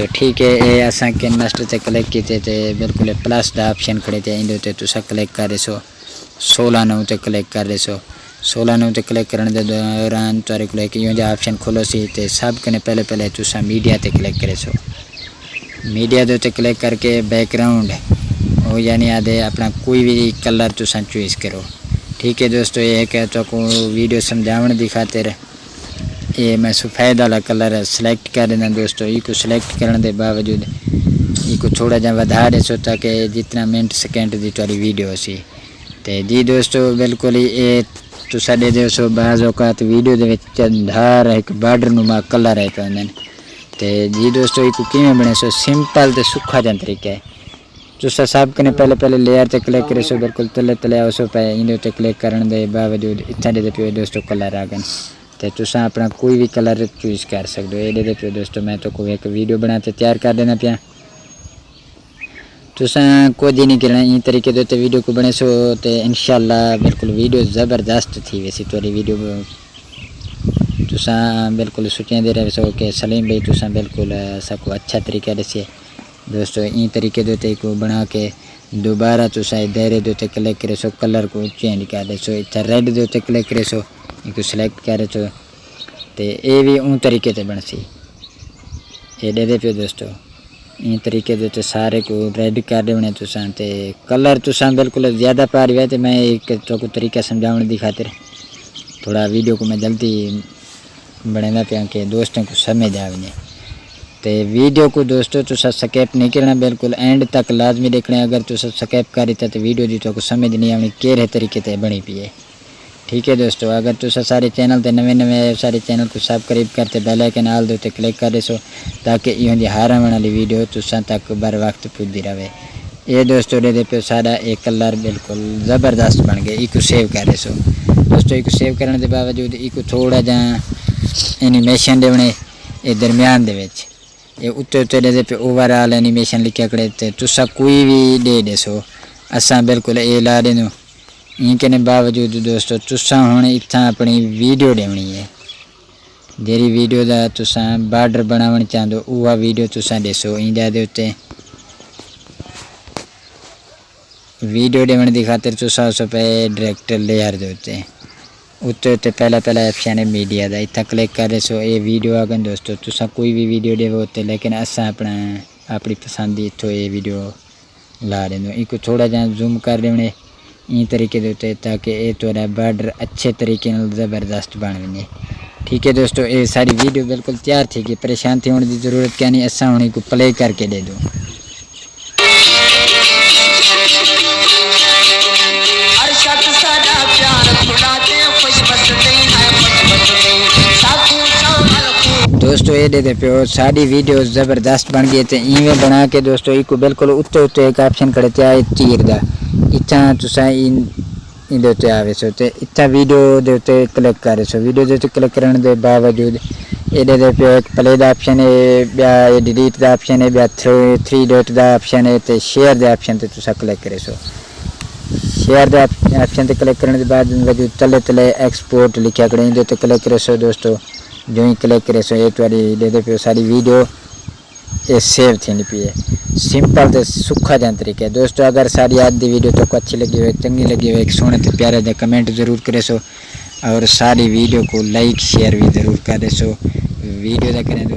तो ठीक है ये असा के नेक्स्ट ते क्लिक किते ते बिल्कुल प्लस दा ऑप्शन खड़े थे इंदे ते तुसा क्लिक कर सो 16 नौ ते क्लिक कर सो 16 नौ ते क्लिक करने दे दौरान तारे को एक यूं जा ऑप्शन खोलो सी ते सब कने पहले तुसा मीडिया ते क्लिक करे सो मीडिया दे ते क्लिक करके बैकग्राउंड ओ यानी आदे अपना कोई भी कलर तुसा चॉइस करो। ठीक है दोस्तों ये है तो को वीडियो समझावन दी खातिर ये मैं सफ़ेद वाला कलर सिलेक्ट कर देना दोस्तों। इसको सिलेक्ट करने के बावजूद इसको थोड़ा जा बढ़ा दे सो ताकि जितना मिनट सेकंड की तुम्हारी वीडियो सी तो जी दोस्तों बिल्कुल ही ये तुसा दे दो सो बाज़ औकात वीडियो दे विच धार एक बॉर्डर नुमा कलर है पांदे तो जी दोस्तों इसको किवें बने सो सिंपल तो सूखा जन तरीका है। तुसा सब कने पहले लेयर ते क्लिक करे सो बिल्कुल तले आओ सो पे इन ते क्लिक करने के बावजूद इतना दे पे दोस्तों कलर आ गए तो तुसा अपना कोई भी कलर चूज़ कर सकते हो। ये दे पे दोस्तों मैं तो कोई एक वीडियो बना के तैयार कर देना पिया तुसा कुछ नहीं करना इन तरीके दे वीडियो को बने सो तो इंशाल्लाह बिल्कुल वीडियो ज़बरदस्त थी वैसी थोड़ी वीडियो तुसा बिल्कुल सोचिया दे रहे सो कि सलीम भाई तुसा बिल्कुल सबको अच्छा तरीका दसिए दोस्तों। इन तरीके दे को बना के दोबारा तुसा दायरे दे क्लिक करे सो कलर को चेंज कर दे सो इतना रेड दे क्लिक करे सो इसको सिलेक्ट करे सो तो ये भी उन तरीके से बन सी ये दे पे दोस्तों। इन तरीके दे सारे को रेड कर देने तुसा ते कलर तुसा बिल्कुल ज़्यादा पा रही है तो मैं एक तो को तरीका समझाने की खातिर थोड़ा वीडियो को मैं जल्दी बनाना पिया कि दोस्तों को समझ आवे तो वीडियो को दोस्तों तुसा स्किप नहीं करना बिल्कुल एंड तक लाजमी देखना। अगर तुसा स्किप करी तो वीडियो दी तो को समझ नहीं आनी केरे तरीके से बनी पी है। ठीक है दोस्तों अगर तुसा सारे चैनल ते नवे सारे चैनल को सब्सक्राइब करते बेल आइकन आल दे उत्ते क्लिक कर सो ताकि इहों हर आने वाली वीडियो तुसा तक बर वक्त पुजदी रहे। ये दोस्तों दे पे सारा एक कलर बिल्कुल ज़बरदस्त बन गया। इसको सेव कर सो दोस्तों। इसको सेव करने के बावजूद इसको थोड़ा जा एनिमेशन देने ये दरम्यान दे विच ये उत्ते दे पे ओवरऑल एनिमेशन लिखा खड़े ते तुसा कोई भी दे सो असा बिल्कुल ये ला देनो। इनके बावजूद दोस्तों तुसा हुण इत्थां अपनी वीडियो देनी है जेरी वीडियो का तुसा बॉर्डर बनावन चाहते हो वह वीडियो तुसा दसो। इंडिया दे उत्ते वीडियो देने की खातिर तुसा उस पे डायरेक्ट लेयर दे उत्ते उत्ते पहला ऑप्शन है मीडिया का इतना क्लिक कर सो ये वीडियो आ गए दोस्तों। तुसा कोई भी वीडियो देवो उत्ते लेकिन असा अपना अपनी पसंद की इतों ये वीडियो ला दें। इसको थोड़ा जा जूम कर देने इन तरीके दे उत्ते ताकि ये थोड़ा बॉर्डर अच्छे तरीके ज़बरदस्त बन वने। ठीक है दोस्तों ये सारी वीडियो बिल्कुल तैयार थी कि परेशान थी होने की ज़रूरत क्या नहीं असा हुण को प्ले करके दे दो। दोस्तों ये दे पे सारी वीडियो ज़बरदस्त बन गई तो इवें बना के दोस्तों इसको बिल्कुल उत्ते उत्ते एक ऑप्शन खड़े थे आए तीर का इतना तुसा इन दे आवे सो तो इतना वीडियो दे उत्ते क्लिक करे सो वीडियो दे क्लिक करने के बावजूद ये दे पे एक प्ले का ऑप्शन है ब्या डिलीट का ऑप्शन है ब्या थ्री डॉट का ऑप्शन है तो शेयर के ऑप्शन से तुसा क्लिक करे सो शेयर के ऑप्शन से क्लिक करने के बाद वजूद तले एक्सपोर्ट लिखा खड़े इन तो क्लिक करे सो दोस्तों। जो ही क्लिक करे सो ये तुम्हारी दे पे सारी वीडियो ये सेव थी पी है सिंपल तो सूखा जन तरीका है दोस्तों। अगर सारी आज की वीडियो तो अच्छी लगी हो चंगी लगी हो एक सोने तो प्यारे दे कमेंट ज़रूर करे सो और सारी वीडियो को लाइक शेयर भी ज़रूर कर दे सो वीडियो का करें तो